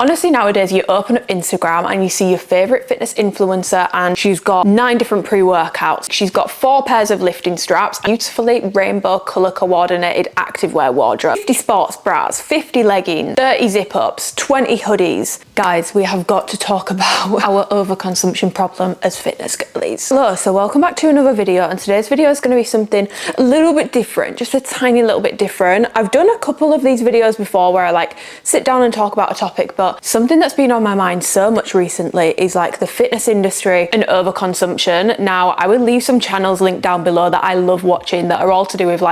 Honestly, nowadays you open up Instagram and you see your favorite fitness influencer and she's got 9 different pre-workouts. She's got 4 pairs of lifting straps, beautifully rainbow color coordinated activewear wardrobe, 50 sports bras, 50 leggings, 30 zip ups, 20 hoodies. Guys, we have got to talk about our overconsumption problem as fitness girlies. Hello, so welcome back to another video, and today's video is going to be something a little bit different, just a tiny little bit different. I've done a couple of these videos before where I sit down and talk about a topic, but something that's been on my mind so much recently is the fitness industry and overconsumption. Now, I will leave some channels linked down below that I love watching that are all to do with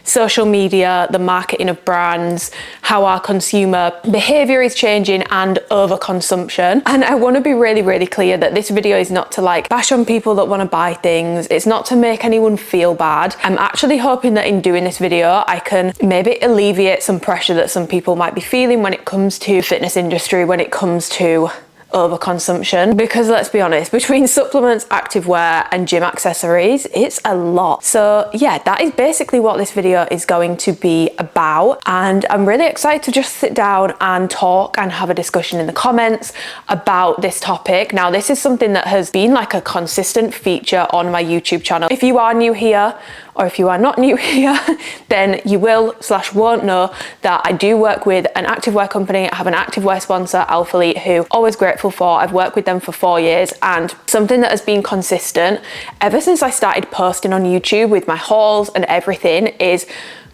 social media, the marketing of brands, how our consumer behavior is changing, and overconsumption. And I want to be really, really clear that this video is not to bash on people that want to buy things. It's not to make anyone feel bad. I'm actually hoping that in doing this video, I can maybe alleviate some pressure that some people might be feeling when it comes to fitness industry, when it comes to overconsumption, because let's be honest, between supplements, activewear and gym accessories, it's a lot. So yeah, that is basically what this video is going to be about, and I'm really excited to just sit down and talk and have a discussion in the comments about this topic. Now, this is something that has been a consistent feature on my YouTube channel. If you are new here, or if you are not new here, then you will/won't know that I do work with an activewear company. I have an activewear sponsor, Alphalete, who always grateful for. I've worked with them for 4 years, and something that has been consistent ever since I started posting on YouTube with my hauls and everything is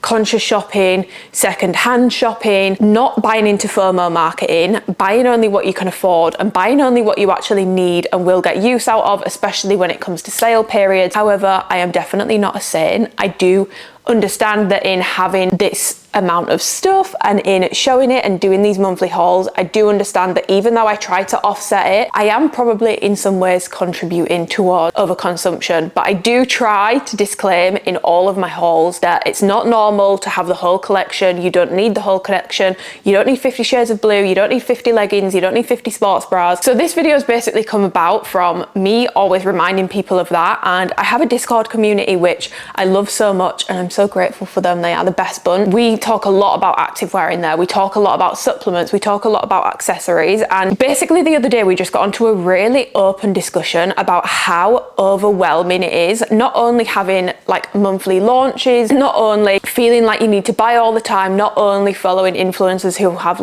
conscious shopping, second-hand shopping, not buying into FOMO marketing, buying only what you can afford and buying only what you actually need and will get use out of, especially when it comes to sale periods. However, I am definitely not a saint. I do understand that in having this amount of stuff and in showing it and doing these monthly hauls, I do understand that even though I try to offset it, I am probably in some ways contributing towards overconsumption. But I do try to disclaim in all of my hauls that it's not normal to have the whole collection. You don't need the whole collection. You don't need 50 shades of blue. You don't need 50 leggings. You don't need 50 sports bras. So this video has basically come about from me always reminding people of that. And I have a Discord community, which I love so much, and I'm so grateful for them. They are the best bunch. We talk a lot about activewear in there. We talk a lot about supplements. We talk a lot about accessories. And basically the other day we just got onto a really open discussion about how overwhelming it is, not only having monthly launches, not only feeling like you need to buy all the time, not only following influencers who have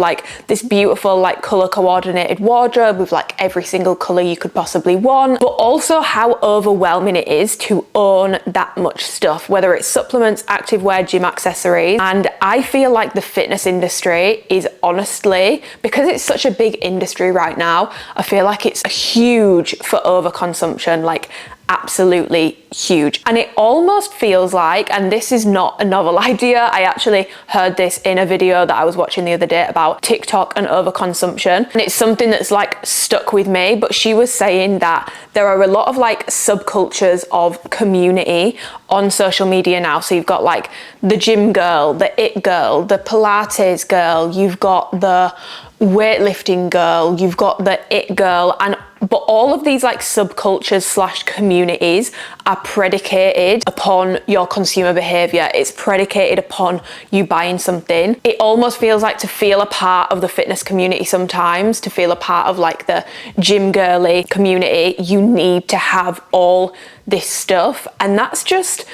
this beautiful color coordinated wardrobe with every single color you could possibly want, but also how overwhelming it is to own that much stuff, whether it's supplements, activewear, gym accessories. And I feel like the fitness industry is honestly, because it's such a big industry right now, I feel like it's huge for overconsumption, absolutely huge. And it almost feels and this is not a novel idea, I actually heard this in a video that I was watching the other day about TikTok and overconsumption, and it's something that's stuck with me. But she was saying that there are a lot of subcultures of community on social media now. So you've got the gym girl, the it girl, the Pilates girl, you've got the weightlifting girl, you've got the it girl, but all of these subcultures / communities are predicated upon your consumer behavior. It's predicated upon you buying something. It almost feels to feel a part of the fitness community sometimes, to feel a part of the gym girly community, you need to have all this stuff, and that's just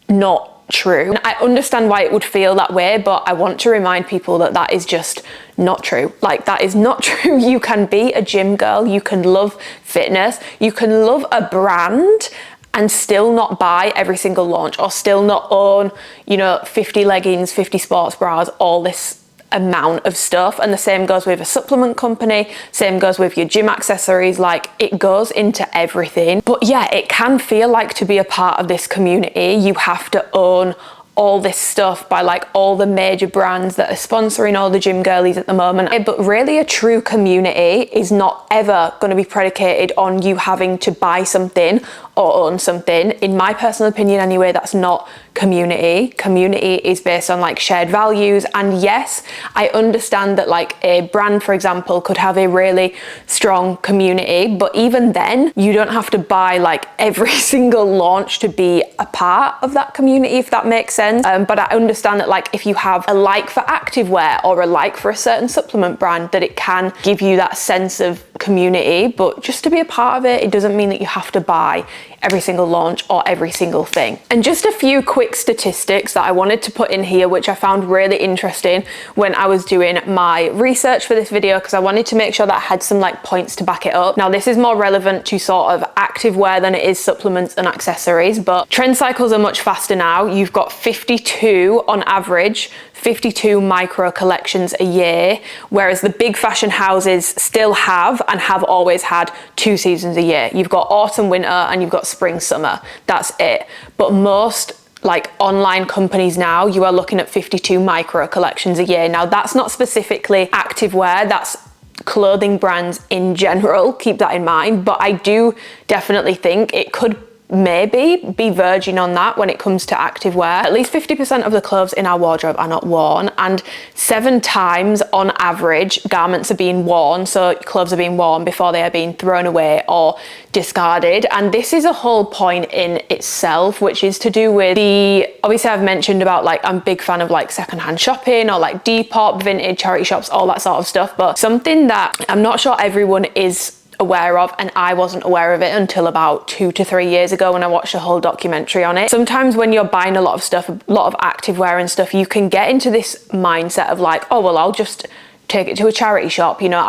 not true. And I understand why it would feel that way, but I want to remind people that that is just not true. That is not true. You can be a gym girl, you can love fitness, you can love a brand and still not buy every single launch, or still not own 50 leggings, 50 sports bras, all this amount of stuff. And the same goes with a supplement company, same goes with your gym accessories, it goes into everything. But yeah, it can feel to be a part of this community, you have to own all this stuff by all the major brands that are sponsoring all the gym girlies at the moment. But really a true community is not ever going to be predicated on you having to buy something or own something. In my personal opinion anyway, that's not community. Community is based on like shared values. And yes, I understand that like a brand, for example, could have a really strong community, but even then you don't have to buy like every single launch to be a part of that community, if that makes sense. But I understand that like if you have a like for activewear or a like for a certain supplement brand, that it can give you that sense of community. But just to be a part of it, it doesn't mean that you have to buy every single launch or every single thing. And just a few quick statistics that I wanted to put in here, which I found really interesting when I was doing my research for this video, because I wanted to make sure that I had some like points to back it up. Now, this is more relevant to sort of activewear than it is supplements and accessories, but trend cycles are much faster now. You've got 52 on average, 52 micro collections a year, whereas the big fashion houses still have and have always had 2 seasons a year. You've got autumn, winter, and you've got spring, summer. That's it. But most like online companies now, you are looking at 52 micro collections a year. Now, that's not specifically activewear, that's clothing brands in general, keep that in mind. But I do definitely think it could maybe be verging on that when it comes to activewear. At least 50% of the clothes in our wardrobe are not worn, and 7 times on average garments are being worn, so clothes are being worn before they are being thrown away or discarded. And this is a whole point in itself, which is to do with the, obviously I've mentioned about like I'm a big fan of like secondhand shopping or like Depop, vintage, charity shops, all that sort of stuff. But something that I'm not sure everyone is aware of, and I wasn't aware of it until about 2 to 3 years ago when I watched a whole documentary on it. Sometimes when you're buying a lot of stuff, a lot of activewear and stuff, you can get into this mindset of like, oh well, I'll just take it to a charity shop, you know,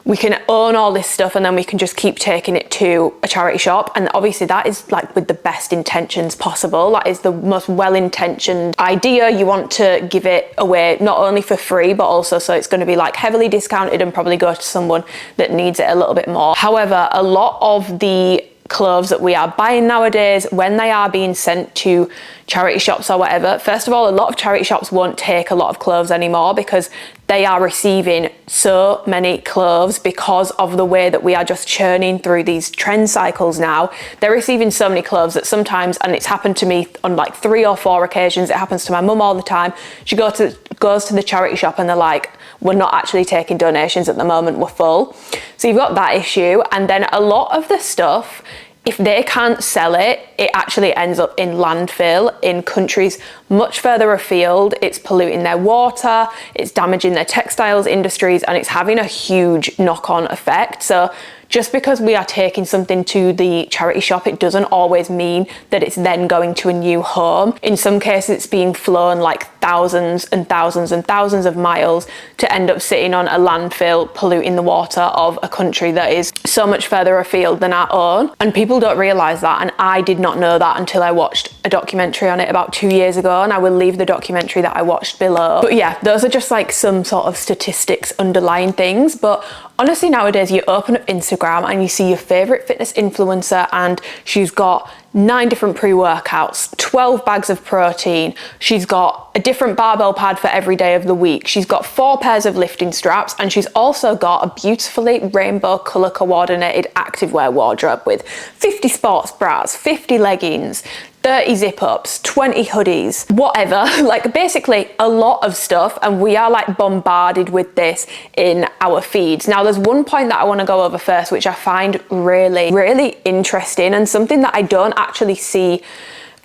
we can own all this stuff and then we can just keep taking it to a charity shop. And obviously that is like with the best intentions possible. That is the most well-intentioned idea. You want to give it away not only for free, but also so it's going to be like heavily discounted and probably go to someone that needs it a little bit more. However, a lot of the clothes that we are buying nowadays, when they are being sent to charity shops or whatever, first of all, a lot of charity shops won't take a lot of clothes anymore because they are receiving so many clothes because of the way that we are just churning through these trend cycles now. They're receiving so many clothes that sometimes, and it's happened to me on like 3 or 4 occasions, it happens to my mum all the time, she goes to the charity shop and they're like, we're not actually taking donations at the moment, we're full. So you've got that issue. And then a lot of the stuff, if they can't sell it, it actually ends up in landfill in countries much further afield. It's polluting their water, it's damaging their textiles industries, and it's having a huge knock-on effect. So just because we are taking something to the charity shop, it doesn't always mean that it's then going to a new home. In some cases, it's being flown like thousands and thousands and thousands of miles to end up sitting on a landfill, polluting the water of a country that is so much further afield than our own. And people don't realize that. And I did not know that until I watched a documentary on it about 2 years ago. And I will leave the documentary that I watched below. But yeah, those are just like some sort of statistics underlying things. But honestly, nowadays you open up Instagram and you see your favorite fitness influencer and she's got 9 different pre-workouts, 12 bags of protein. She's got a different barbell pad for every day of the week. She's got 4 pairs of lifting straps, and she's also got a beautifully rainbow color coordinated activewear wardrobe with 50 sports bras, 50 leggings, 30 zip ups, 20 hoodies, whatever, like basically a lot of stuff. And we are like bombarded with this in our feeds. Now, there's one point that I want to go over first, which I find really, really interesting, and something that I don't actually see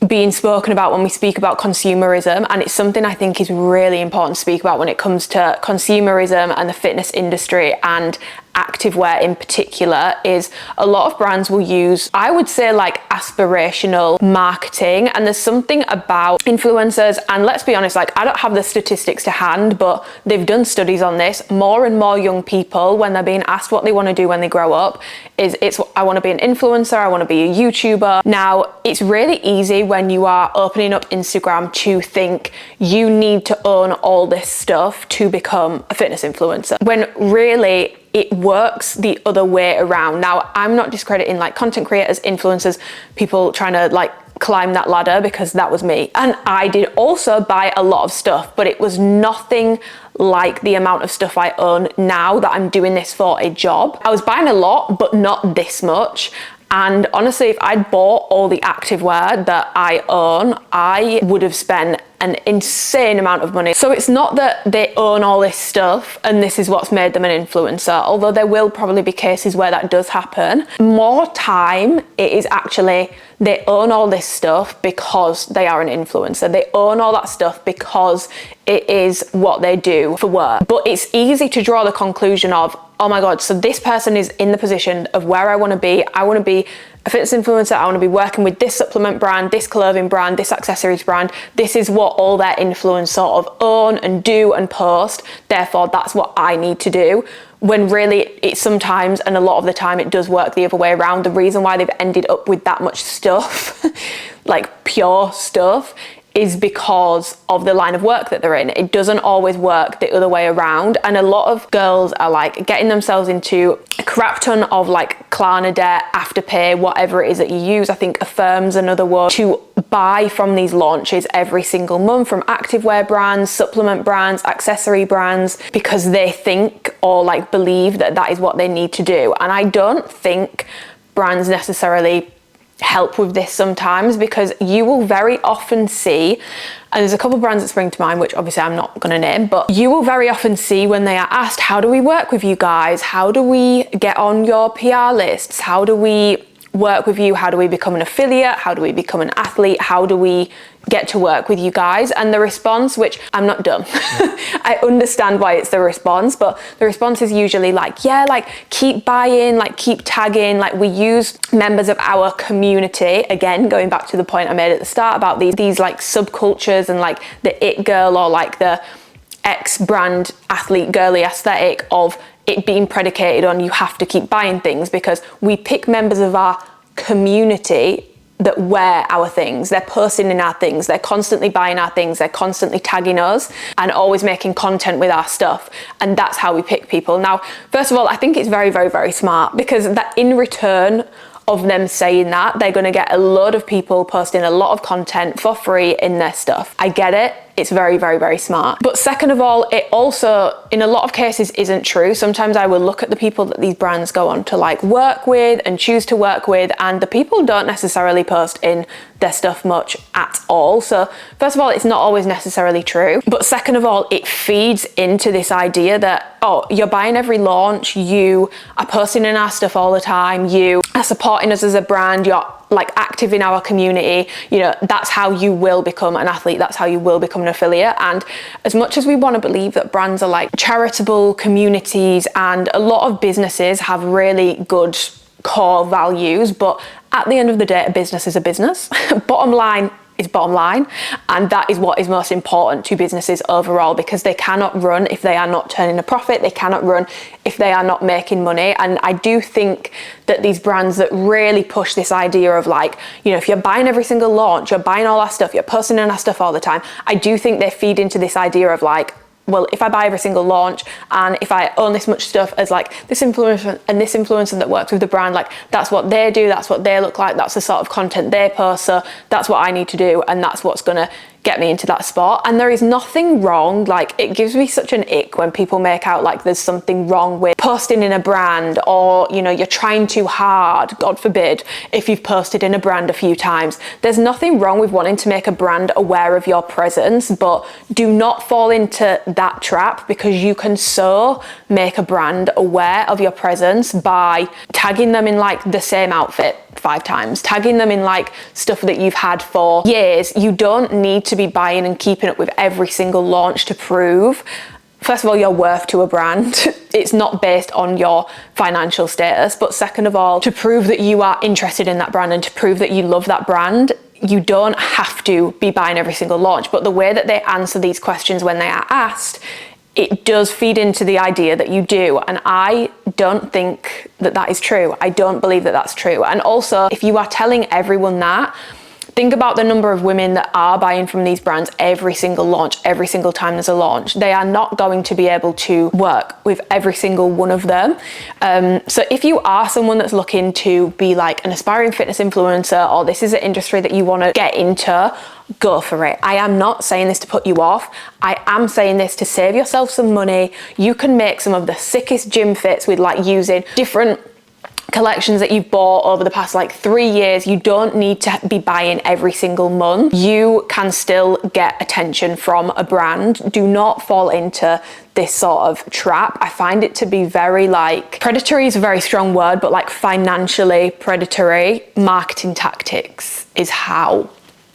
being spoken about when we speak about consumerism. And it's something I think is really important to speak about when it comes to consumerism and the fitness industry and activewear in particular, is a lot of brands will use, I would say, like aspirational marketing. And there's something about influencers, and let's be honest, like I don't have the statistics to hand, but they've done studies on this. More and more young people, when they're being asked what they want to do when they grow up, it's I want to be an influencer, I want to be a YouTuber. Now, it's really easy when you are opening up Instagram to think you need to own all this stuff to become a fitness influencer, when really it works the other way around. Now, I'm not discrediting like content creators, influencers, people trying to like climb that ladder, because that was me. And I did also buy a lot of stuff, but it was nothing like the amount of stuff I own now that I'm doing this for a job. I was buying a lot, but not this much. And honestly, if I'd bought all the activewear that I own, I would have spent an insane amount of money. So it's not that they own all this stuff and this is what's made them an influencer, although there will probably be cases where that does happen. More time, it is actually they own all this stuff because they are an influencer. They own all that stuff because it is what they do for work. But it's easy to draw the conclusion of, oh my God, so this person is in the position of where I want to be. I want to be a fitness influencer. I want to be working with this supplement brand, this clothing brand, this accessories brand. This is what all their influencers sort of own and do and post. Therefore, that's what I need to do. When really it's sometimes, and a lot of the time, it does work the other way around. The reason why they've ended up with that much stuff, like pure stuff, is because of the line of work that they're in. It doesn't always work the other way around. And a lot of girls are like getting themselves into a crap ton of like klarna debt, afterpay, whatever it is that you use. I think Affirm's another one, to buy from these launches every single month from activewear brands, supplement brands, accessory brands, because they think or like believe that that is what they need to do. And I don't think brands necessarily help with this sometimes, because you will very often see, and there's a couple of brands that spring to mind, which obviously I'm not going to name, but you will very often see when they are asked, how do we work with you guys? How do we get on your PR lists? How do we work with you? How do we become an affiliate? How do we become an athlete? How do we get to work with you guys? And the response, which I'm not dumb, I understand why it's the response, but the response is usually like, yeah, like keep buying, like keep tagging, like we use members of our community. Again, going back to the point I made at the start about these like subcultures and like the it girl or like the ex brand athlete girly aesthetic of it being predicated on you have to keep buying things, because we pick members of our community that wear our things. They're posting in our things, they're constantly buying our things, they're constantly tagging us and always making content with our stuff. And that's how we pick people. Now, first of all, I think it's very, very, very smart, because that in return of them saying that, they're going to get a load of people posting a lot of content for free in their stuff. I get it. It's very, very, very smart. But second of all, it also, in a lot of cases, isn't true. Sometimes I will look at the people that these brands go on to like work with and choose to work with, and the people don't necessarily post in their stuff much at all. So first of all, it's not always necessarily true. But second of all, it feeds into this idea that, oh, you're buying every launch, you are posting in our stuff all the time, you are supporting us as a brand, you're like active in our community, you know, that's how you will become an athlete, that's how you will become an affiliate. And as much as we want to believe that brands are like charitable communities, and a lot of businesses have really good core values, but at the end of the day, a business is a business. Bottom line is bottom line, and that is what is most important to businesses overall, because they cannot run if they are not turning a profit, they cannot run if they are not making money. And I do think that these brands that really push this idea of like, you know, if you're buying every single launch, you're buying all our stuff, you're posting in our stuff all the time, I do think they feed into this idea of like, well, if I buy every single launch and if I own this much stuff as like this influencer and this influencer that works with the brand, like that's what they do, that's what they look like, that's the sort of content they post, so that's what I need to do, and that's what's gonna get me into that spot. And there is nothing wrong, like it gives me such an ick when people make out like there's something wrong with posting in a brand, or you know, you're trying too hard, God forbid, if you've posted in a brand a few times. There's nothing wrong with wanting to make a brand aware of your presence, but do not fall into that trap, because you can so make a brand aware of your presence by tagging them in like the same outfit 5 times, tagging them in like stuff that you've had for years. You don't need to be buying and keeping up with every single launch to prove, first of all, your worth to a brand. It's not based on your financial status. But second of all, to prove that you are interested in that brand and to prove that you love that brand, you don't have to be buying every single launch. But the way that they answer these questions when they are asked, it does feed into the idea that you do. And I don't think that that is true. I don't believe that that's true. And also, if you are telling everyone that, think about the number of women that are buying from these brands every single launch, every single time there's a launch. They are not going to be able to work with every single one of them. So if you are someone that's looking to be like an aspiring fitness influencer, or this is an industry that you want to get into, go for it. I am not saying this to put you off. I am saying this to save yourself some money. You can make some of the sickest gym fits with like using different collections that you've bought over the past like 3 years, you don't need to be buying every single month. You can still get attention from a brand. Do not fall into this sort of trap. I find it to be very like, predatory is a very strong word, but like financially predatory marketing tactics is how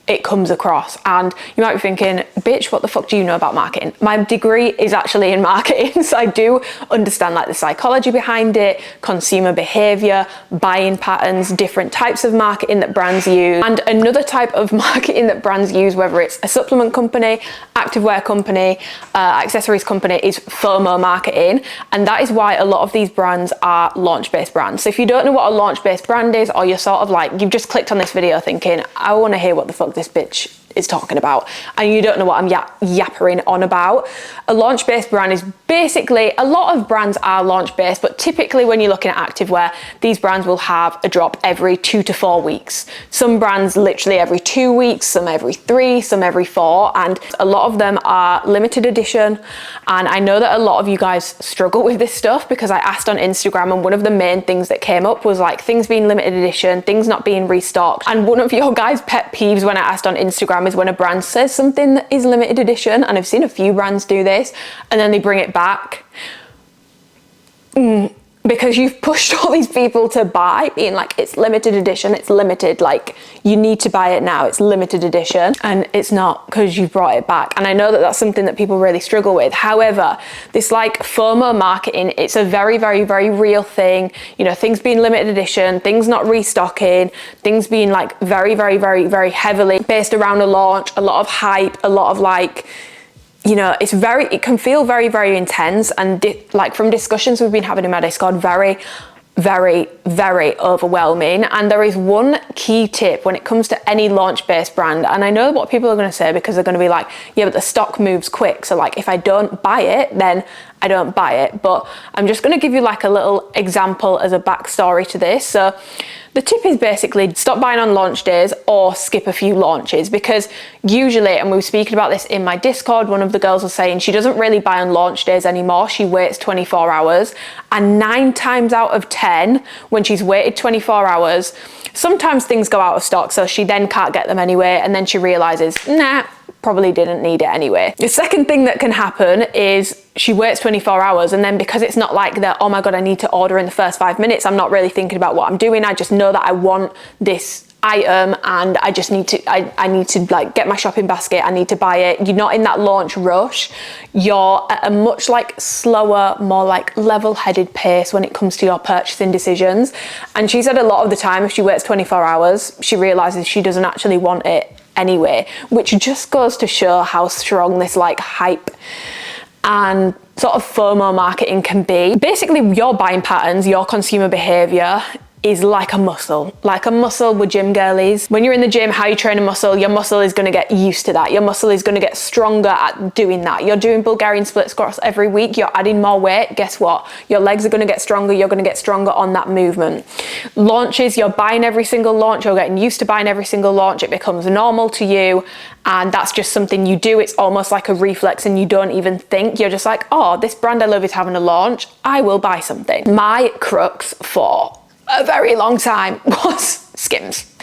it comes across. And you might be thinking, bitch, what the fuck do you know about marketing? My degree is actually in marketing, so I do understand like the psychology behind it, consumer behavior, buying patterns, different types of marketing that brands use. And another type of marketing that brands use, whether it's a supplement company, activewear company, accessories company, is FOMO marketing. And that is why a lot of these brands are launch-based brands. So if you don't know what a launch-based brand is, or you're sort of like, you've just clicked on this video thinking, I want to hear what the fuck this bitch is talking about, and you don't know what I'm yappering on about. A launch-based brand is basically, a lot of brands are launch-based, but typically when you're looking at activewear, these brands will have a drop every 2 to 4 weeks. Some brands literally every 2 weeks, some every 3, some every 4, and a lot of them are limited edition. And I know that a lot of you guys struggle with this stuff, because I asked on Instagram, and one of the main things that came up was like things being limited edition, things not being restocked. And one of your guys' pet peeves when I asked on Instagram is when a brand says something that is limited edition, and I've seen a few brands do this, and then they bring it back. Because you've pushed all these people to buy, being like, it's limited edition, it's limited, like you need to buy it now, it's limited edition, and it's not, because you brought it back. And I know that that's something that people really struggle with. However, this like FOMO marketing, it's a very, very, very real thing. You know, things being limited edition, things not restocking, things being like very, very, very, very heavily based around a launch, a lot of hype, a lot of like, you know, it can feel very, very intense. And like from discussions we've been having in my Discord, very, very, very overwhelming. And there is one key tip when it comes to any launch-based brand. And I know what people are going to say, because they're going to be like, yeah, but the stock moves quick. So like, if I don't buy it, then I don't buy it. But I'm just going to give you like a little example as a backstory to this. So the tip is basically stop buying on launch days or skip a few launches, because usually, and we were speaking about this in my Discord, one of the girls was saying she doesn't really buy on launch days anymore. She waits 24 hours, and 9 times out of 10, when she's waited 24 hours, sometimes things go out of stock, so she then can't get them anyway, and then she realizes, nah, probably didn't need it anyway. The second thing that can happen is she waits 24 hours, and then because it's not like that, oh my God, I need to order in the first 5 minutes, I'm not really thinking about what I'm doing. I just know that I want this item, and I just need to, I need to like get my shopping basket, I need to buy it. You're not in that launch rush. You're at a much like slower, more like level-headed pace when it comes to your purchasing decisions. And she said a lot of the time, if she waits 24 hours, she realizes she doesn't actually want it anyway, which just goes to show how strong this like hype and sort of FOMO marketing can be. Basically, your buying patterns, your consumer behavior is like a muscle with gym girlies. When you're in the gym, how you train a muscle, your muscle is going to get used to that. Your muscle is going to get stronger at doing that. You're doing Bulgarian split squats every week, you're adding more weight. Guess what? Your legs are going to get stronger. You're going to get stronger on that movement. Launches, you're buying every single launch. You're getting used to buying every single launch. It becomes normal to you. And that's just something you do. It's almost like a reflex, and you don't even think. You're just like, oh, this brand I love is having a launch, I will buy something. My crux for a very long time was Skims.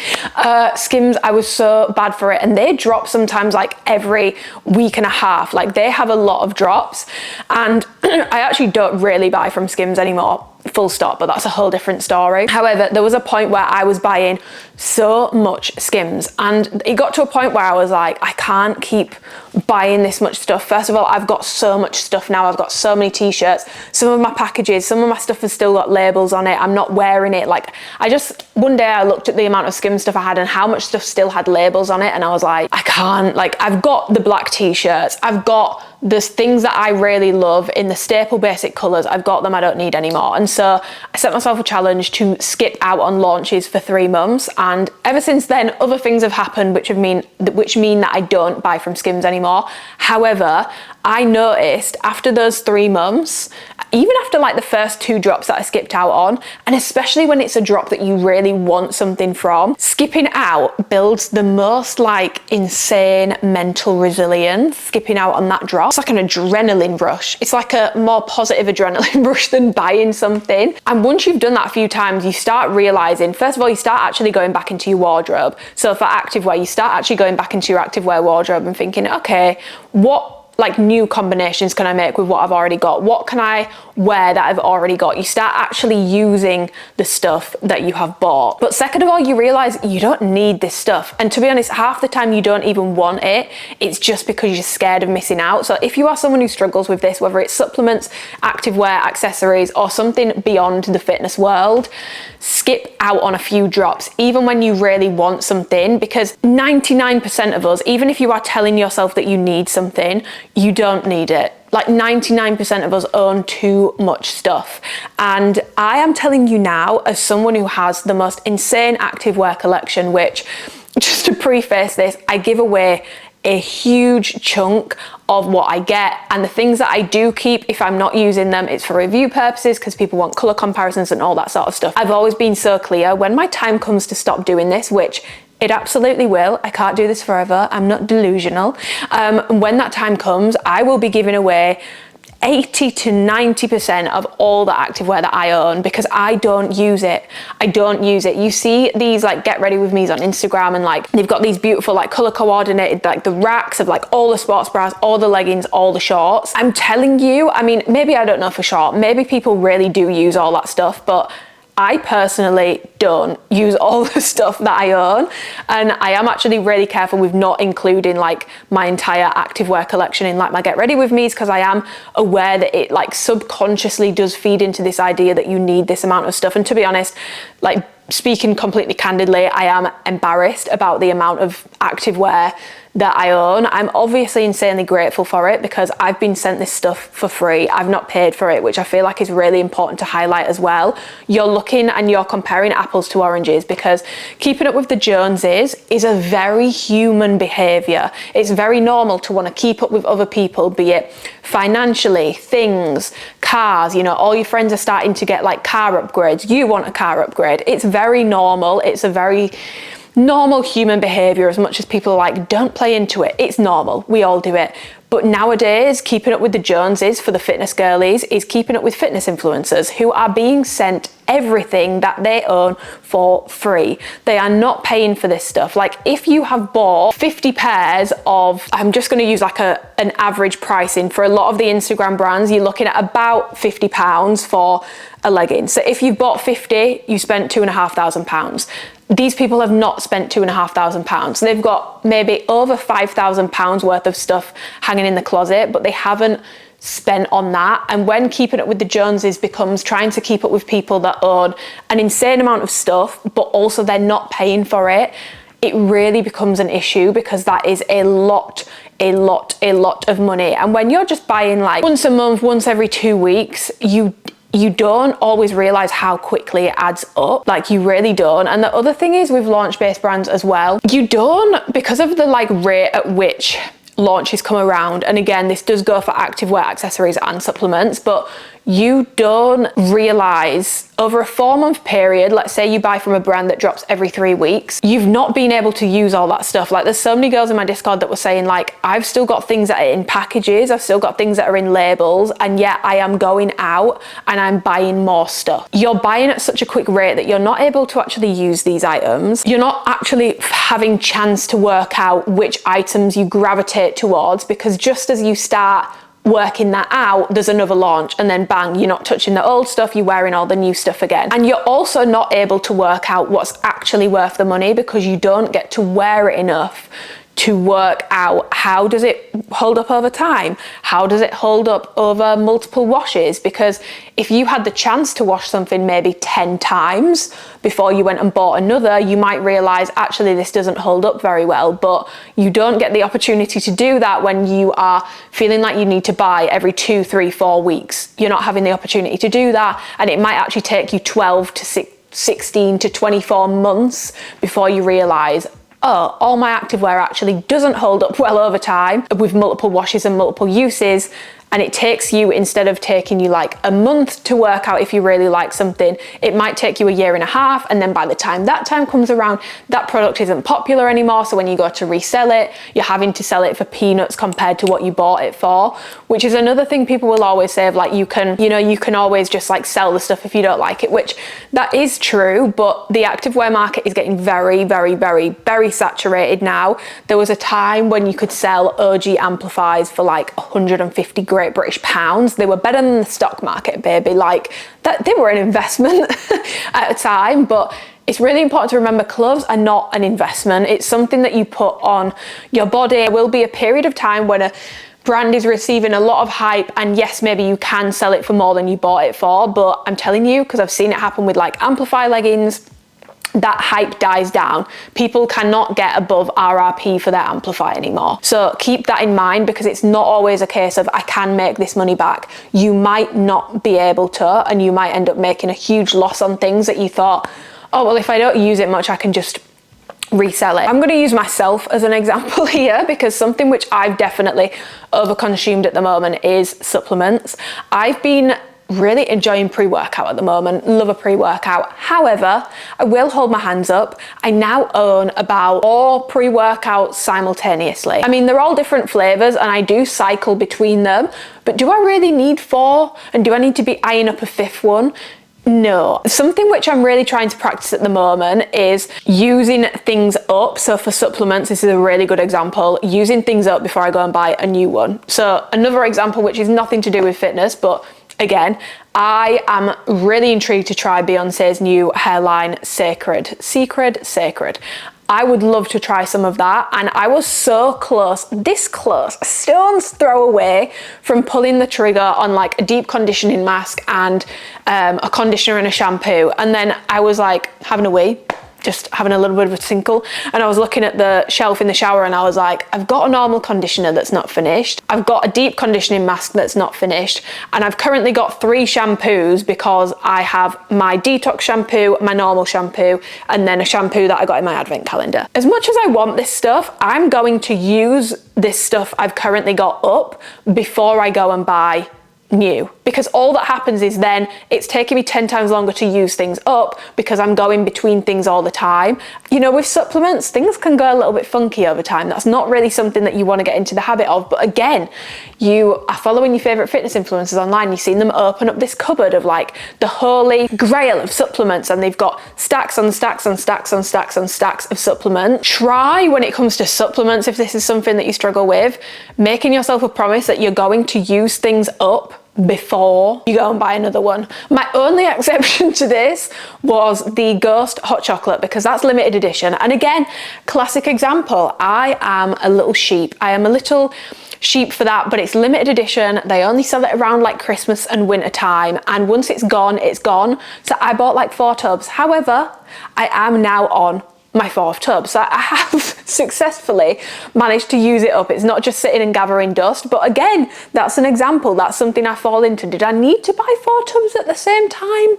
Skims, I was so bad for it, and they drop sometimes like every week and a half. Like they have a lot of drops, and I actually don't really buy from Skims anymore, full stop, but that's a whole different story. However, there was a point where I was buying so much Skims, and it got to a point where I was like, I can't keep buying this much stuff. First of all, I've got so much stuff now. I've got so many t-shirts, some of my packages, some of my stuff has still got labels on it. I'm not wearing it. Like one day I looked at the amount of Skims stuff I had and how much stuff still had labels on it, and I was like, I can't. Like, I've got the black t-shirts, I've got the things that I really love in the staple basic colors, I've got them, I don't need anymore. And so I set myself a challenge to skip out on launches for 3 months, and ever since then other things have happened which mean that I don't buy from Skims anymore. However, I noticed after those 3 months, even after like the first 2 drops that I skipped out on, and especially when it's a drop that you really want something from, skipping out builds the most like insane mental resilience. Skipping out on that drop It's like an adrenaline rush. It's like a more positive adrenaline rush than buying something. And once you've done that a few times, you start realizing, first of all, you start actually going back into your wardrobe. So for activewear, you start actually going back into your activewear wardrobe and thinking, okay, what like new combinations can I make with what I've already got? What can I wear that I've already got? You start actually using the stuff that you have bought. But second of all, you realize you don't need this stuff. And to be honest, half the time you don't even want it. It's just because you're scared of missing out. So if you are someone who struggles with this, whether it's supplements, activewear, accessories, or something beyond the fitness world, skip out on a few drops, even when you really want something, because 99% of us, even if you are telling yourself that you need something, you don't need it. Like 99% of us own too much stuff. And I am telling you now, as someone who has the most insane activewear collection, which, just to preface this, I give away a huge chunk of what I get, and the things that I do keep, if I'm not using them, it's for review purposes because people want color comparisons and all that sort of stuff. I've always been so clear, when my time comes to stop doing this, which it absolutely will, I can't do this forever, I'm not delusional. When that time comes, I will be giving away 80 to 90% of all the activewear that I own because I don't use it. I don't use it. You see these like get ready with me's on Instagram, and like they've got these beautiful like color coordinated like the racks of like all the sports bras, all the leggings, all the shorts. I'm telling you, I mean, maybe I don't know for sure, maybe people really do use all that stuff, but I personally don't use all the stuff that I own, and I am actually really careful with not including like my entire activewear collection in like my get ready with me's, because I am aware that it like subconsciously does feed into this idea that you need this amount of stuff. And to be honest, like speaking completely candidly, I am embarrassed about the amount of activewear that I own. I'm obviously insanely grateful for it because I've been sent this stuff for free. I've not paid for it, which I feel like is really important to highlight as well. You're looking and you're comparing apples to oranges, because keeping up with the Joneses is a very human behavior. It's very normal to want to keep up with other people, be it financially, things, cars, you know, all your friends are starting to get like car upgrades. You want a car upgrade. It's very normal. It's a very normal human behavior, as much as people are like, don't play into it. It's normal. We all do it. But nowadays, keeping up with the Joneses for the fitness girlies is keeping up with fitness influencers who are being sent everything that they own for free. They are not paying for this stuff. Like if you have bought 50 pairs of, I'm just going to use like an average pricing for a lot of the Instagram brands, you're looking at about £50 for a legging. So if you've bought 50, you spent £2,500. These people have not spent £2,500. They've got maybe over £5,000 worth of stuff hanging in the closet, but they haven't spent on that. And when keeping up with the Joneses becomes trying to keep up with people that own an insane amount of stuff, but also they're not paying for it, it really becomes an issue, because that is a lot of money. And when you're just buying like once a month, once every 2 weeks, you don't always realize how quickly it adds up. Like you really don't. And the other thing is with launch-based brands as well, you don't, because of the like rate at which launches come around, and again, this does go for activewear, accessories and supplements, but you don't realize over a 4-month period, let's say you buy from a brand that drops every 3 weeks, you've not been able to use all that stuff. Like there's so many girls in my Discord that were saying like, I've still got things that are in packages, I've still got things that are in labels, and yet I am going out and I'm buying more stuff. You're buying at such a quick rate that you're not able to actually use these items. You're not actually having chance to work out which items you gravitate towards, because just as you start working that out, there's another launch, and then bang, you're not touching the old stuff, you're wearing all the new stuff again. And you're also not able to work out what's actually worth the money, because you don't get to wear it enough to work out how does it hold up over time? How does it hold up over multiple washes? Because if you had the chance to wash something maybe 10 times before you went and bought another, you might realize actually this doesn't hold up very well. But you don't get the opportunity to do that when you are feeling like you need to buy every 2, 3, 4 weeks. You're not having the opportunity to do that, and it might actually take you 12 to 16 to 24 months before you realize, oh, all my activewear actually doesn't hold up well over time with multiple washes and multiple uses, And it takes you, instead of taking you like a month to work out if you really like something, it might take you a year and a half. And then by the time that time comes around, that product isn't popular anymore. So when you go to resell it, you're having to sell it for peanuts compared to what you bought it for, which is another thing people will always say of like, you can always just like sell the stuff if you don't like it, which that is true, but the activewear market is getting very, very, very, very saturated now. There was a time when you could sell OG amplifiers for like 150 Great British pounds. They were better than the stock market, baby. Like that, they were an investment at a time. But it's really important to remember, clothes are not an investment. It's something that you put on your body. There will be a period of time when a brand is receiving a lot of hype, and yes, maybe you can sell it for more than you bought it for, but I'm telling you, because I've seen it happen with like amplify leggings, that hype dies down. People cannot get above RRP for their amplifier anymore. So keep that in mind, because it's not always a case of I can make this money back. You might not be able to, and you might end up making a huge loss on things that you thought, oh, well, if I don't use it much, I can just resell it. I'm going to use myself as an example here, because something which I've definitely overconsumed at the moment is supplements. I've been really enjoying pre-workout at the moment, love a pre-workout. However, I will hold my hands up. I now own about 4 pre-workouts simultaneously. I mean, they're all different flavors and I do cycle between them, but do I really need 4? And do I need to be eyeing up a 5th one? No. Something which I'm really trying to practice at the moment is using things up. So for supplements, this is a really good example, using things up before I go and buy a new one. So another example, which is nothing to do with fitness, but again, I am really intrigued to try Beyonce's new hairline, Sacred. I would love to try some of that, and I was so close, this close, a stone's throw away from pulling the trigger on like a deep conditioning mask and a conditioner and a shampoo, and then I was like having a wee, just having a little bit of a tinkle, and I was looking at the shelf in the shower and I was like, I've got a normal conditioner that's not finished, I've got a deep conditioning mask that's not finished, and I've currently got 3 shampoos because I have my detox shampoo, my normal shampoo, and then a shampoo that I got in my advent calendar. As much as I want this stuff, I'm going to use this stuff I've currently got up before I go and buy new, because all that happens is then it's taking me 10 times longer to use things up because I'm going between things all the time. You know, with supplements, things can go a little bit funky over time. That's not really something that you want to get into the habit of. But again, you are following your favorite fitness influencers online, you've seen them open up this cupboard of like the holy grail of supplements, and they've got stacks on stacks on stacks on stacks on stacks of supplements. Try, when it comes to supplements, if this is something that you struggle with, making yourself a promise that you're going to use things up before you go and buy another one. My only exception to this was the Ghost hot chocolate, because that's limited edition. And again, classic example, I am a little sheep. I am a little sheep for that, but it's limited edition. They only sell it around like Christmas and winter time, and once it's gone, it's gone. So I bought like 4 tubs. However, I am now on my 4th tub, so I have successfully managed to use it up. It's not just sitting and gathering dust, but again, that's an example. That's something I fall into. Did I need to buy 4 tubs at the same time?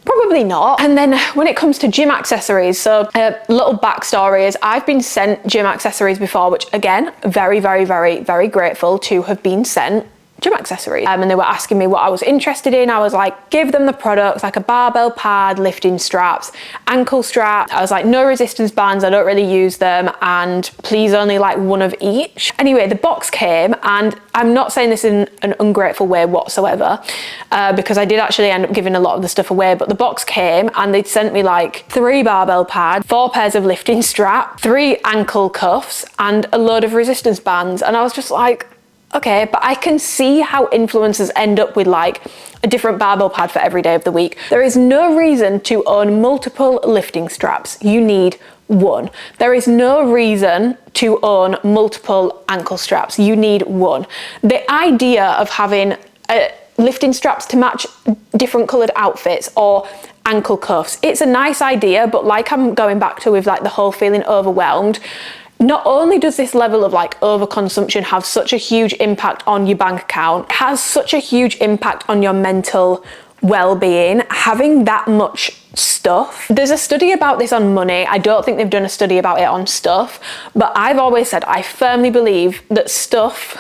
Probably not. And then when it comes to gym accessories, so a little backstory is I've been sent gym accessories before, which again, very, very, very, very grateful to have been sent gym accessories. And they were asking me what I was interested in. I was like, give them the products, like a barbell pad, lifting straps, ankle strap. I was like, no resistance bands, I don't really use them, and please only like 1 of each. Anyway, the box came, and I'm not saying this in an ungrateful way whatsoever, because I did actually end up giving a lot of the stuff away, but the box came and they'd sent me like 3 barbell pads, 4 pairs of lifting strap, 3 ankle cuffs, and a load of resistance bands. And I was just like, okay, but I can see how influencers end up with like a different barbell pad for every day of the week. There is no reason to own multiple lifting straps. You need 1. There is no reason to own multiple ankle straps. You need 1. The idea of having lifting straps to match different colored outfits or ankle cuffs, it's a nice idea, but like I'm going back to with like the whole feeling overwhelmed, not only does this level of like overconsumption have such a huge impact on your bank account, it has such a huge impact on your mental well-being, having that much stuff. There's a study about this on money. I don't think they've done a study about it on stuff, but I've always said I firmly believe that stuff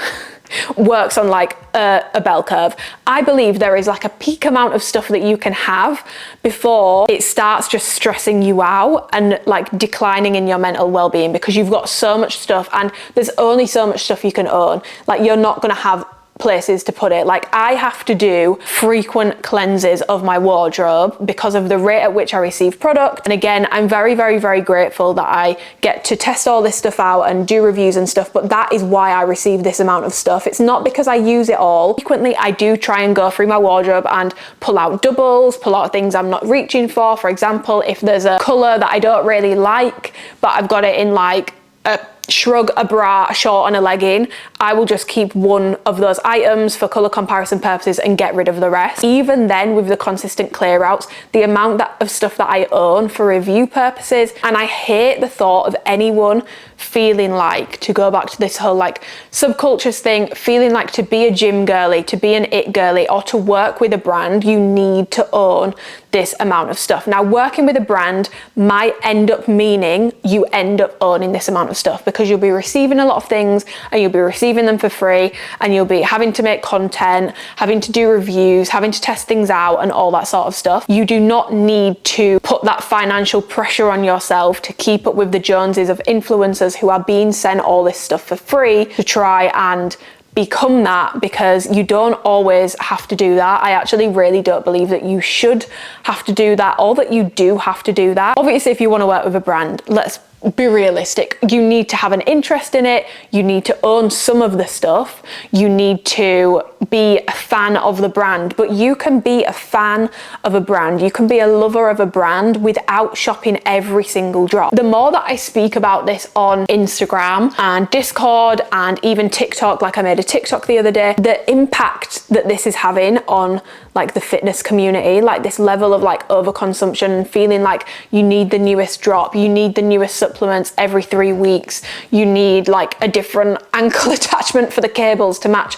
works on like a bell curve. I believe there is like a peak amount of stuff that you can have before it starts just stressing you out and like declining in your mental well-being, because you've got so much stuff and there's only so much stuff you can own. Like, you're not going to have places to put it. Like, I have to do frequent cleanses of my wardrobe because of the rate at which I receive product. And again, I'm very, very, very grateful that I get to test all this stuff out and do reviews and stuff, but that is why I receive this amount of stuff. It's not because I use it all. Frequently, I do try and go through my wardrobe and pull out doubles, pull out things I'm not reaching for. For example, if there's a color that I don't really like, but I've got it in like a shrug, a bra, a short and a legging, I will just keep one of those items for color comparison purposes and get rid of the rest. Even then, with the consistent clear outs, the amount of stuff that I own for review purposes, and I hate the thought of anyone feeling like, to go back to this whole like subcultures thing, feeling like to be a gym girly, to be an it girly, or to work with a brand, you need to own this amount of stuff. Now, working with a brand might end up meaning you end up owning this amount of stuff, because you'll be receiving a lot of things and you'll be receiving them for free, and you'll be having to make content, having to do reviews, having to test things out and all that sort of stuff. You do not need to put that financial pressure on yourself to keep up with the Joneses of influencers who are being sent all this stuff for free to try and become that, because you don't always have to do that. I actually really don't believe that you should have to do that, or that you do have to do that. Obviously, if you want to work with a brand, let's be realistic. You need to have an interest in it. You need to own some of the stuff. You need to be a fan of the brand, but you can be a fan of a brand. You can be a lover of a brand without shopping every single drop. The more that I speak about this on Instagram and Discord and even TikTok, like I made a TikTok the other day, the impact that this is having on like the fitness community, like this level of like overconsumption and feeling like you need the newest drop, you need the newest supplements every 3 weeks, you need like a different ankle attachment for the cables to match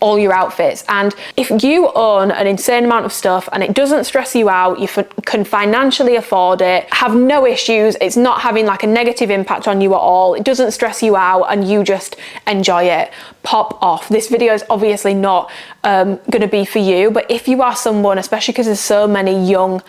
all your outfits. And if you own an insane amount of stuff and it doesn't stress you out, you can financially afford it, have no issues, it's not having like a negative impact on you at all, it doesn't stress you out, and you just enjoy it, pop off. This video is obviously not gonna be for you, but if you are someone, especially because there's so many young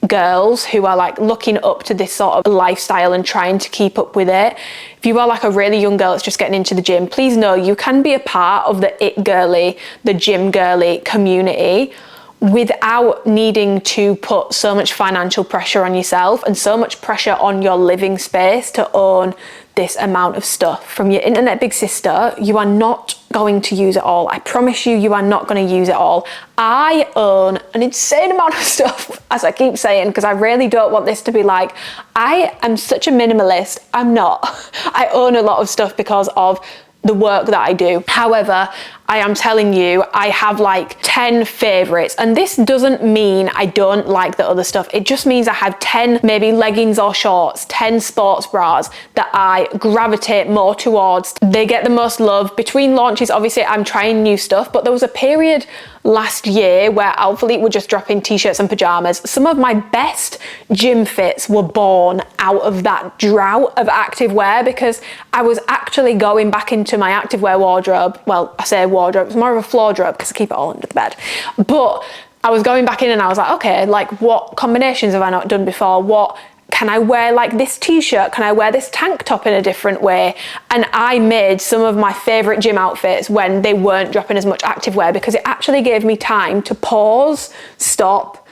girls who are like looking up to this sort of lifestyle and trying to keep up with it, if you are like a really young girl that's just getting into the gym, please know you can be a part of the it girly, the gym girly community without needing to put so much financial pressure on yourself and so much pressure on your living space to own this amount of stuff from your internet big sister. You are not going to use it all. I promise you, you are not going to use it all. I own an insane amount of stuff, as I keep saying, because I really don't want this to be like, I am such a minimalist. I'm not. I own a lot of stuff because of the work that I do. However, I am telling you, I have like 10 favorites, and this doesn't mean I don't like the other stuff. It just means I have 10 maybe leggings or shorts, 10 sports bras that I gravitate more towards. They get the most love. Between launches, obviously I'm trying new stuff, but there was a period last year where Outfleet were just dropping t-shirts and pajamas. Some of my best gym fits were born out of that drought of activewear, because I was actually going back into my activewear wardrobe. Well, I say wardrobe, it's more of a floordrobe because I keep it all under the bed. But I was going back in and I was like, okay, like what combinations have I not done before? What can I wear, like this t-shirt? Can I wear this tank top in a different way? And I made some of my favorite gym outfits when they weren't dropping as much activewear, because it actually gave me time to pause, stop,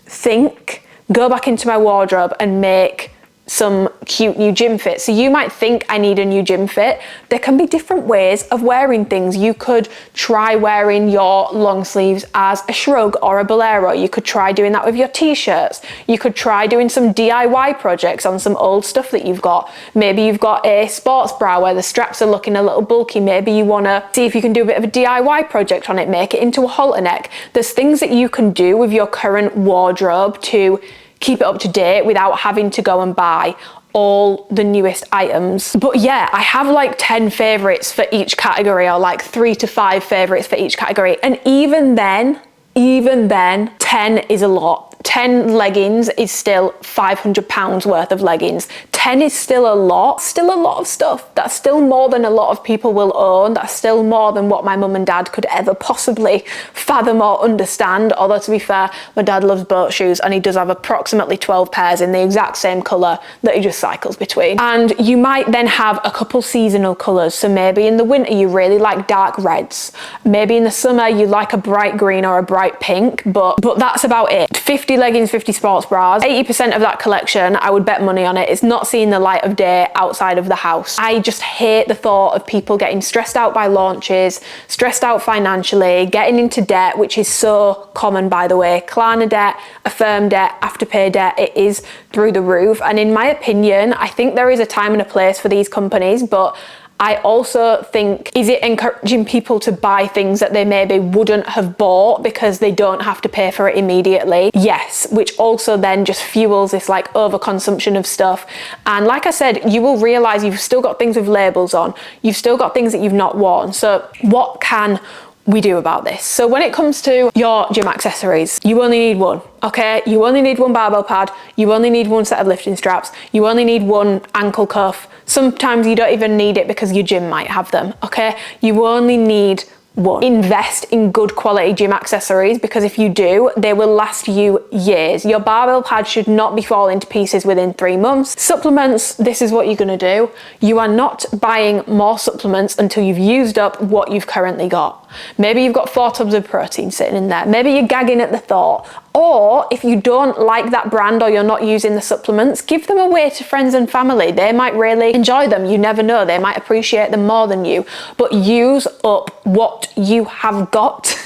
think, go back into my wardrobe and make some cute new gym fit. So you might think I need a new gym fit. There can be different ways of wearing things. You could try wearing your long sleeves as a shrug or a bolero. You could try doing that with your t-shirts. You could try doing some DIY projects on some old stuff that you've got. Maybe you've got a sports bra where the straps are looking a little bulky. Maybe you want to see if you can do a bit of a DIY project on it, make it into a halter neck. There's things that you can do with your current wardrobe to keep it up to date without having to go and buy all the newest items. But yeah, I have like 10 favorites for each category, or like 3 to 5 favorites for each category. And even then, 10 is a lot. 10 leggings is still £500 worth of leggings. 10 is still a lot of stuff. That's still more than a lot of people will own. That's still more than what my mum and dad could ever possibly fathom or understand. Although to be fair, my dad loves boat shoes and he does have approximately 12 pairs in the exact same colour that he just cycles between. And you might then have a couple seasonal colours. So maybe in the winter you really like dark reds. Maybe in the summer you like a bright green or a bright pink, but that's about it. 50 leggings, 50 sports bras. 80% of that collection, I would bet money on it, it's not seeing the light of day outside of the house. I just hate the thought of people getting stressed out by launches, stressed out financially, getting into debt, which is so common, by the way. Klarna debt, Affirm debt, Afterpay debt, it is through the roof. And in my opinion, I think there is a time and a place for these companies, but I also think, is it encouraging people to buy things that they maybe wouldn't have bought because they don't have to pay for it immediately? Yes, which also then just fuels this like overconsumption of stuff. And like I said, you will realize you've still got things with labels on. You've still got things that you've not worn. So what can we do about this? So when it comes to your gym accessories, you only need one, okay? You only need one barbell pad, you only need one set of lifting straps, you only need one ankle cuff. Sometimes you don't even need it because your gym might have them, okay? You only need one. Invest in good quality gym accessories, because if you do, they will last you years. Your barbell pad should not be falling to pieces within 3 months. Supplements, this is what you're gonna do. You are not buying more supplements until you've used up what you've currently got. Maybe you've got 4 tubs of protein sitting in there. Maybe you're gagging at the thought. Or if you don't like that brand or you're not using the supplements, give them away to friends and family. They might really enjoy them. You never know. They might appreciate them more than you. But use up what you have got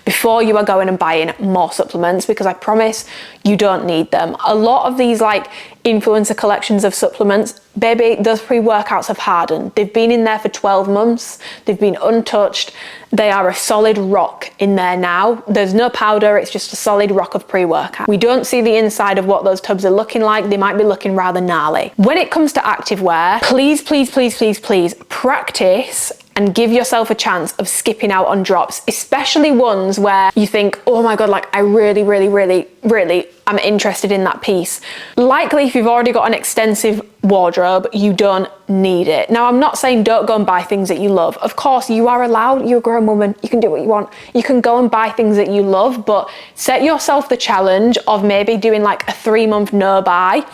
before you are going and buying more supplements, because I promise you don't need them. A lot of these like influencer collections of supplements, baby, those pre-workouts have hardened. They've been in there for 12 months. They've been untouched. They are a solid rock in there now. There's no powder. It's just a solid rock of pre-workout. We don't see the inside of what those tubs are looking like. They might be looking rather gnarly. When it comes to activewear, please, please, please, please, please practice and give yourself a chance of skipping out on drops, especially ones where you think, oh my God, like I really, really, really, really am interested in that piece. Likely if you've already got an extensive wardrobe, you don't need it. Now, I'm not saying don't go and buy things that you love. Of course, you are allowed, you're a grown woman, you can do what you want. You can go and buy things that you love, but set yourself the challenge of maybe doing like a 3-month no buy.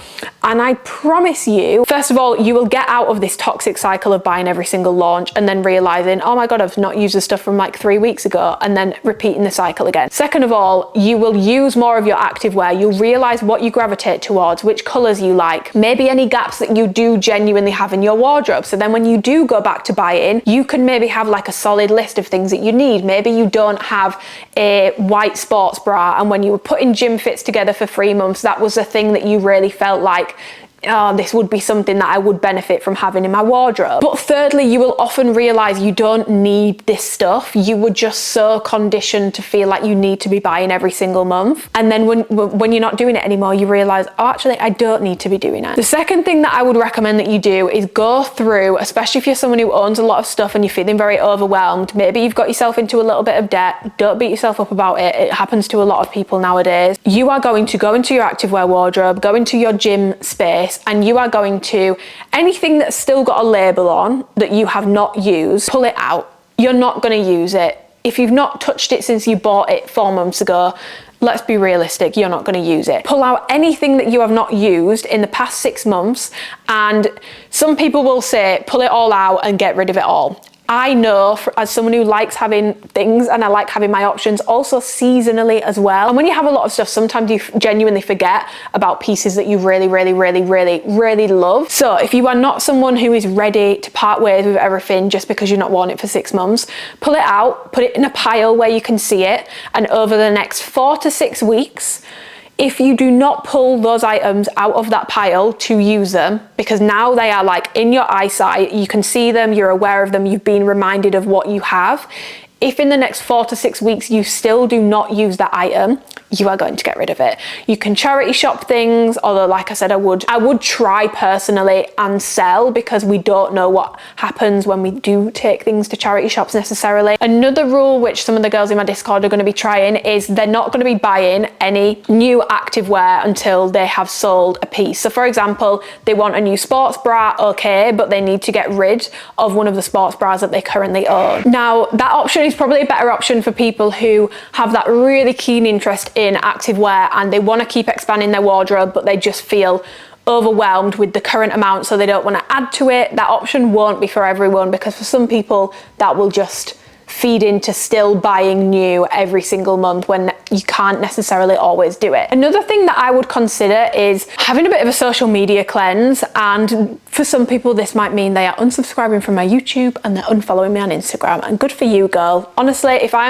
And I promise you, first of all, you will get out of this toxic cycle of buying every single launch and then realizing, oh my God, I've not used the stuff from like 3 weeks ago, and then repeating the cycle again. Second of all, you will use more of your activewear. You'll realize what you gravitate towards, which colors you like, maybe any gaps that you do genuinely have in your wardrobe. So then when you do go back to buying, you can maybe have like a solid list of things that you need. Maybe you don't have a white sports bra, and when you were putting gym fits together for 3 months, that was a thing that you really felt like, oh, this would be something that I would benefit from having in my wardrobe. But thirdly, you will often realize you don't need this stuff. You were just so conditioned to feel like you need to be buying every single month. And then when you're not doing it anymore, you realize, oh, actually, I don't need to be doing it. The second thing that I would recommend that you do is go through, especially if you're someone who owns a lot of stuff and you're feeling very overwhelmed, maybe you've got yourself into a little bit of debt, don't beat yourself up about it. It happens to a lot of people nowadays. You are going to go into your activewear wardrobe, go into your gym space, and you are going to, anything that's still got a label on that you have not used, pull it out. You're not going to use it. If you've not touched it since you bought it 4 months ago, let's be realistic, you're not going to use it. Pull out anything that you have not used in the past 6 months, and some people will say, pull it all out and get rid of it all. I know, as someone who likes having things and I like having my options also seasonally as well. And when you have a lot of stuff, sometimes you genuinely forget about pieces that you really, really, really, really, really love. So if you are not someone who is ready to part ways with everything just because you're not worn it for 6 months, pull it out, put it in a pile where you can see it. And over the next 4 to 6 weeks, if you do not pull those items out of that pile to use them, because now they are like in your eyesight, you can see them, you're aware of them, you've been reminded of what you have. If in the next 4 to 6 weeks you still do not use that item, you are going to get rid of it. You can charity shop things, although like I said, I would try personally and sell, because we don't know what happens when we do take things to charity shops necessarily. Another rule which some of the girls in my Discord are going to be trying is they're not going to be buying any new activewear until they have sold a piece. So for example, they want a new sports bra, okay, but they need to get rid of one of the sports bras that they currently own. Now, that option is probably a better option for people who have that really keen interest in activewear and they want to keep expanding their wardrobe, but they just feel overwhelmed with the current amount, so they don't want to add to it. That option won't be for everyone, because for some people that will just feed into still buying new every single month when you can't necessarily always do it. Another thing that I would consider is having a bit of a social media cleanse, and for some people this might mean they are unsubscribing from my YouTube and they're unfollowing me on Instagram, and good for you, girl. Honestly, if I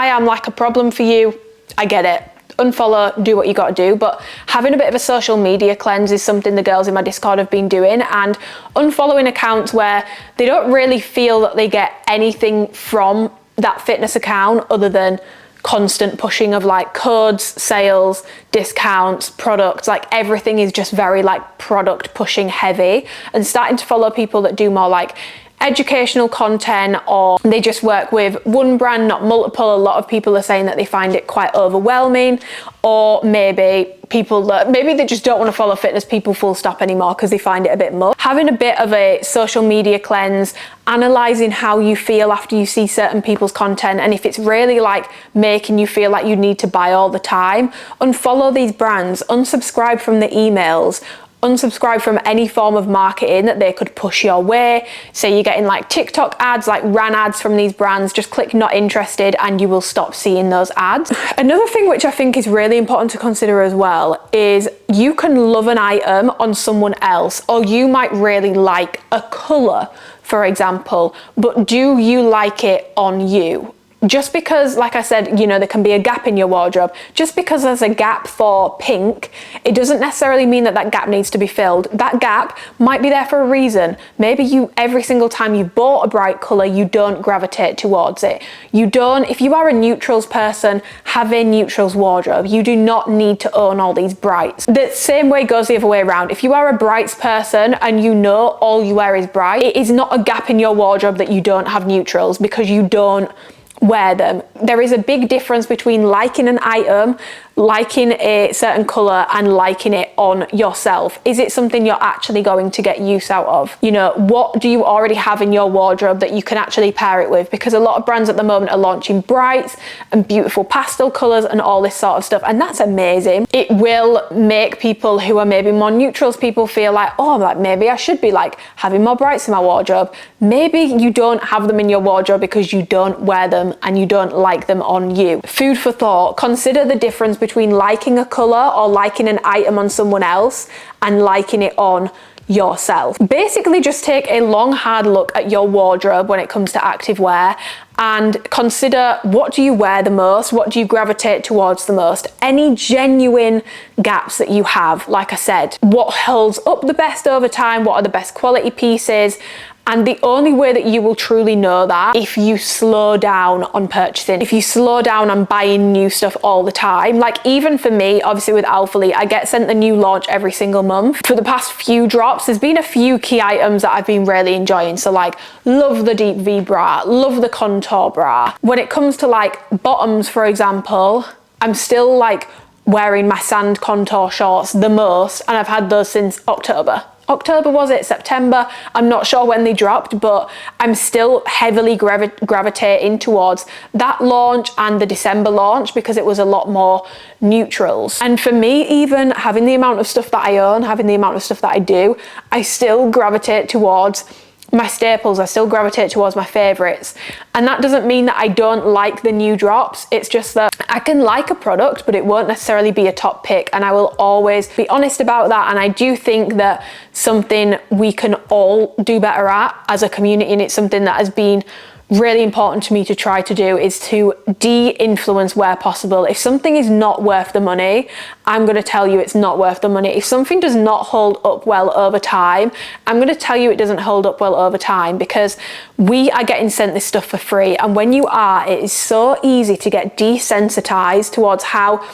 am like a problem for you, I get it. Unfollow, do what you got to do, but having a bit of a social media cleanse is something the girls in my Discord have been doing, and unfollowing accounts where they don't really feel that they get anything from that fitness account other than constant pushing of like codes, sales, discounts, products. Like everything is just very like product pushing heavy, and starting to follow people that do more like educational content, or they just work with one brand, not multiple. A lot of people are saying that they find it quite overwhelming, or maybe people that maybe they just don't want to follow fitness people full stop anymore because they find it a bit much. Having a bit of a social media cleanse, analysing how you feel after you see certain people's content, and if it's really like making you feel like you need to buy all the time, unfollow these brands, unsubscribe from the emails, unsubscribe from any form of marketing that they could push your way. Say you're getting like TikTok ads, like ran ads from these brands, just click not interested and you will stop seeing those ads. Another thing which I think is really important to consider as well is you can love an item on someone else, or you might really like a colour, for example, but do you like it on you? Just because, like I said, you know, there can be a gap in your wardrobe. Just because there's a gap for pink, it doesn't necessarily mean that that gap needs to be filled. That gap might be there for a reason. Maybe you, every single time you bought a bright colour, you don't gravitate towards it. You don't, if you are a neutrals person, have a neutrals wardrobe. You do not need to own all these brights. The same way goes the other way around. If you are a brights person and you know all you wear is bright, it is not a gap in your wardrobe that you don't have neutrals because you don't wear them. There is a big difference between liking an item, liking a certain colour, and liking it on yourself. Is it something you're actually going to get use out of? You know, what do you already have in your wardrobe that you can actually pair it with? Because a lot of brands at the moment are launching brights and beautiful pastel colours and all this sort of stuff, and that's amazing. It will make people who are maybe more neutrals people feel like, oh, like maybe I should be like having more brights in my wardrobe. Maybe you don't have them in your wardrobe because you don't wear them and you don't like them on you. Food for thought. Consider the difference between liking a colour or liking an item on someone else and liking it on yourself. Basically, just take a long, hard look at your wardrobe when it comes to activewear and consider, what do you wear the most? What do you gravitate towards the most? Any genuine gaps that you have, like I said, what holds up the best over time? What are the best quality pieces? And the only way that you will truly know that, if you slow down on purchasing, if you slow down on buying new stuff all the time. Like even for me, obviously with Alphalete, I get sent the new launch every single month. For the past few drops, there's been a few key items that I've been really enjoying. So like, love the deep V bra, love the contour bra. When it comes to like bottoms, for example, I'm still like wearing my sand contour shorts the most, and I've had those since October, was it? September? I'm not sure when they dropped, but I'm still heavily gravitating towards that launch and the December launch because it was a lot more neutrals. And for me, even having the amount of stuff that I own, having the amount of stuff that I do, I still gravitate towards my staples. I still gravitate towards my favorites, and that doesn't mean that I don't like the new drops. It's just that I can like a product, but it won't necessarily be a top pick, and I will always be honest about that. And I do think that something we can all do better at as a community, and it's something that has been really important to me to try to do, is to de-influence where possible. If something is not worth the money, I'm going to tell you it's not worth the money. If something does not hold up well over time, I'm going to tell you it doesn't hold up well over time, because we are getting sent this stuff for free. And when you are, it is so easy to get desensitized towards how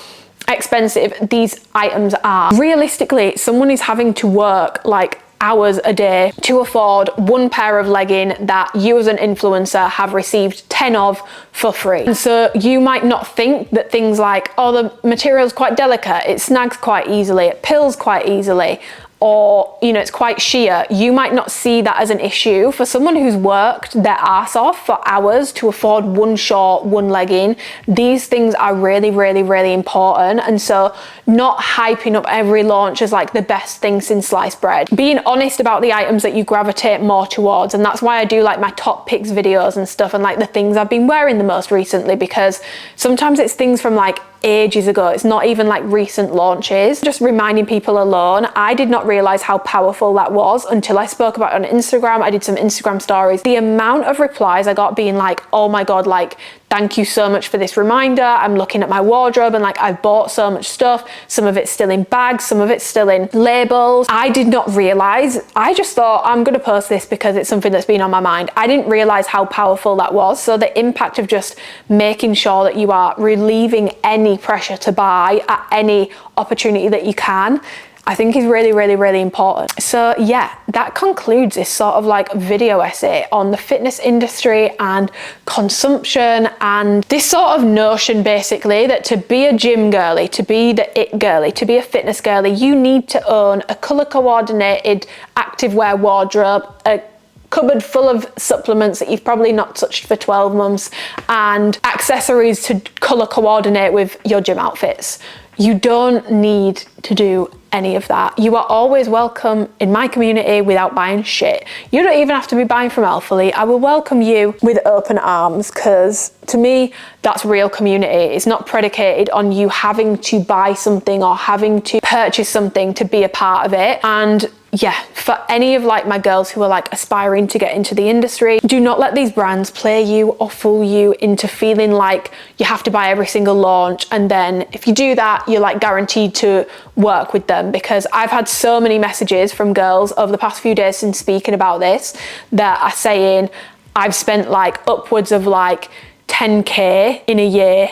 expensive these items are. Realistically, someone is having to work like hours a day to afford one pair of legging that you as an influencer have received 10 of for free. And so you might not think that things like, oh, the material's quite delicate, it snags quite easily, it pills quite easily, or, you know, it's quite sheer. You might not see that as an issue. For someone who's worked their ass off for hours to afford one short, one legging, these things are really, really, really important. And so not hyping up every launch as like the best thing since sliced bread. Being honest about the items that you gravitate more towards. And that's why I do like my top picks videos and stuff, and like the things I've been wearing the most recently, because sometimes it's things from like ages ago. It's not even like recent launches. Just reminding people alone, I did not realize how powerful that was until I spoke about it on Instagram. I did some Instagram stories. The amount of replies I got being like, oh my God, like, thank you so much for this reminder. I'm looking at my wardrobe and like I've bought so much stuff. Some of it's still in bags, some of it's still in labels. I did not realize. I just thought I'm going to post this because it's something that's been on my mind. I didn't realize how powerful that was. So the impact of just making sure that you are relieving any pressure to buy at any opportunity that you can, I think is really, really, really important. So yeah, that concludes this sort of like video essay on the fitness industry and consumption, and this sort of notion basically that to be a gym girly, to be the it girly, to be a fitness girly, you need to own a color coordinated activewear wardrobe, a cupboard full of supplements that you've probably not touched for 12 months, and accessories to color coordinate with your gym outfits. You don't need to do any of that. You are always welcome in my community without buying shit. You don't even have to be buying from Alphalete. I will welcome you with open arms, because to me, that's real community. It's not predicated on you having to buy something or having to purchase something to be a part of it. And yeah, for any of like my girls who are like aspiring to get into the industry, do not let these brands play you or fool you into feeling like you have to buy every single launch, and then if you do that, you're like guaranteed to work with them. Because I've had so many messages from girls over the past few days since speaking about this that are saying, I've spent like upwards of like 10k in a year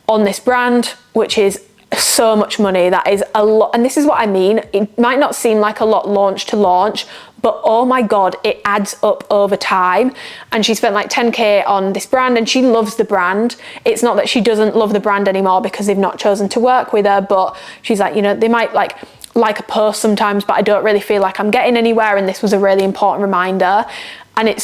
on this brand, which is so much money. That is a lot. And this is what I mean. It might not seem like a lot launch to launch, but oh my God, it adds up over time. And she spent like 10k on this brand and she loves the brand. It's not that she doesn't love the brand anymore because they've not chosen to work with her, but she's like, you know, they might like a post sometimes, but I don't really feel like I'm getting anywhere. And this was a really important reminder. And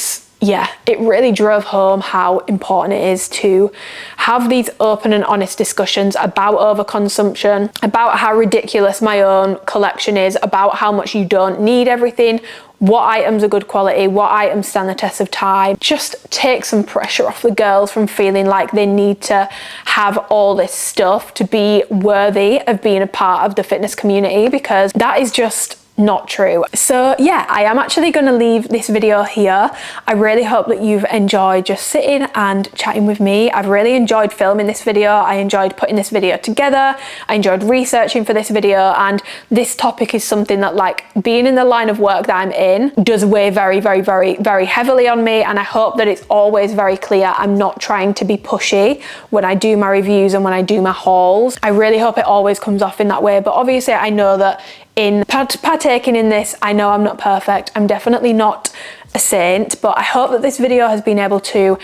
yeah, it really drove home how important it is to have these open and honest discussions about overconsumption, about how ridiculous my own collection is, about how much you don't need everything, what items are good quality, what items stand the test of time. Just take some pressure off the girls from feeling like they need to have all this stuff to be worthy of being a part of the fitness community, because that is just not true. So yeah, I am actually going to leave this video here. I really hope that you've enjoyed just sitting and chatting with me. I've really enjoyed filming this video. I enjoyed putting this video together. I enjoyed researching for this video, and this topic is something that, like, being in the line of work that I'm in does weigh very, very, very, very heavily on me. And I hope that it's always very clear I'm not trying to be pushy when I do my reviews and when I do my hauls. I really hope it always comes off in that way. But obviously I know that in partaking in this, I know I'm not perfect. I'm definitely not a saint, but I hope that this video has been able to,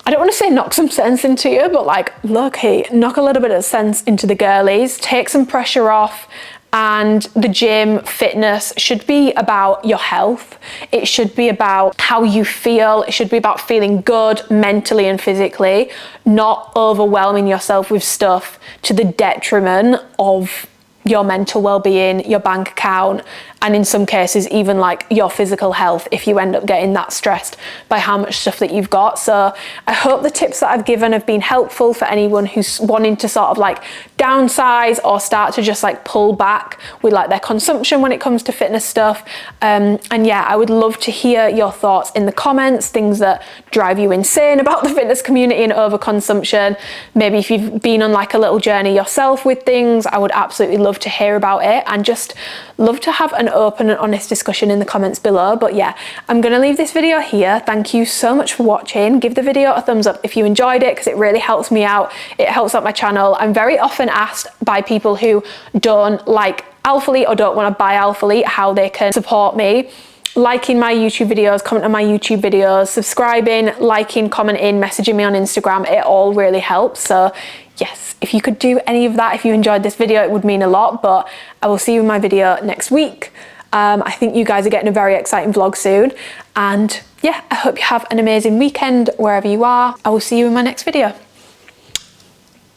I don't want to say knock some sense into you, but like, look, hey, knock a little bit of sense into the girlies, take some pressure off. And the gym, fitness should be about your health. It should be about how you feel. It should be about feeling good mentally and physically, not overwhelming yourself with stuff to the detriment of your mental well-being, your bank account, and in some cases even like your physical health if you end up getting that stressed by how much stuff that you've got. So I hope the tips that I've given have been helpful for anyone who's wanting to sort of like downsize or start to just like pull back with like their consumption when it comes to fitness stuff. And yeah, I would love to hear your thoughts in the comments, things that drive you insane about the fitness community and overconsumption. Maybe if you've been on like a little journey yourself with things, I would absolutely love love to hear about it and just love to have an open and honest discussion in the comments below. But yeah, I'm gonna leave this video here. Thank you so much for watching. Give the video a thumbs up if you enjoyed it, because it really helps me out. It helps out my channel. I'm very often asked by people who don't like Alphalete or don't want to buy Alphalete how they can support me. Liking my YouTube videos, commenting on my YouTube videos, subscribing, liking, commenting, messaging me on Instagram, it all really helps. So yes, if you could do any of that, if you enjoyed this video, it would mean a lot. But I will see you in my video next week. I think you guys are getting a very exciting vlog soon. And yeah, I hope you have an amazing weekend wherever you are. I will see you in my next video.